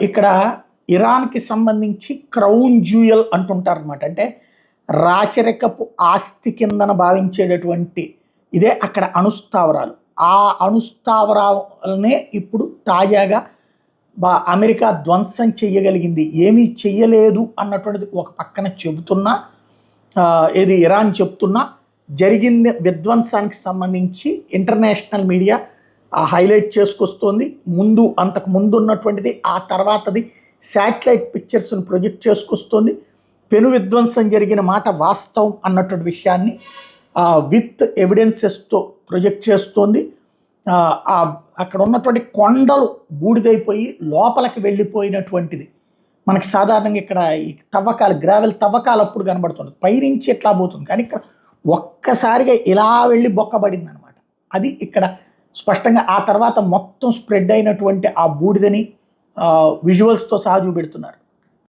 ఇక్కడ ఇరాన్‌కి సంబంధించి crown jewel అంటుంటారనమాట. అంటే రాచరికపు ఆస్తి కిందన భావించేటటువంటి ఇదే అక్కడ అణుస్థావరాలు. ఆ అణుస్థావరాలనే ఇప్పుడు తాజాగా అమెరికా ధ్వంసం చెయ్యగలిగింది. ఏమీ చెయ్యలేదు అన్నటువంటిది ఒక పక్కన చెబుతున్నా, ఏది ఇరాన్ చెప్తున్నా, జరిగింది విధ్వంసానికి సంబంధించి ఇంటర్నేషనల్ మీడియా హైలైట్ చేసుకొస్తోంది. అంతకు ముందు ఉన్నటువంటిది, ఆ తర్వాతది శాటిలైట్ పిక్చర్స్ని ప్రొజెక్ట్ చేసుకొస్తోంది. పెను విధ్వంసం జరిగిన మాట వాస్తవం అన్నటువంటి విషయాన్ని విత్ ఎవిడెన్సెస్తో ప్రొజెక్ట్ చేస్తోంది. అక్కడ ఉన్నటువంటి కొండలు బూడిదైపోయి లోపలికి వెళ్ళిపోయినటువంటిది మనకి సాధారణంగా ఇక్కడ ఈ తవ్వకాలు, గ్రావెల్ తవ్వకాలు అప్పుడు కనబడుతుంది. పైనుంచి ఎట్లా పోతుంది, కానీ ఇక్కడ ఒక్కసారిగా ఇలా వెళ్ళి బొక్కబడింది అనమాట. అది ఇక్కడ స్పష్టంగా ఆ తర్వాత మొత్తం స్ప్రెడ్ అయినటువంటి ఆ బూడిదని విజువల్స్తో సహా చూపెడుతున్నారు.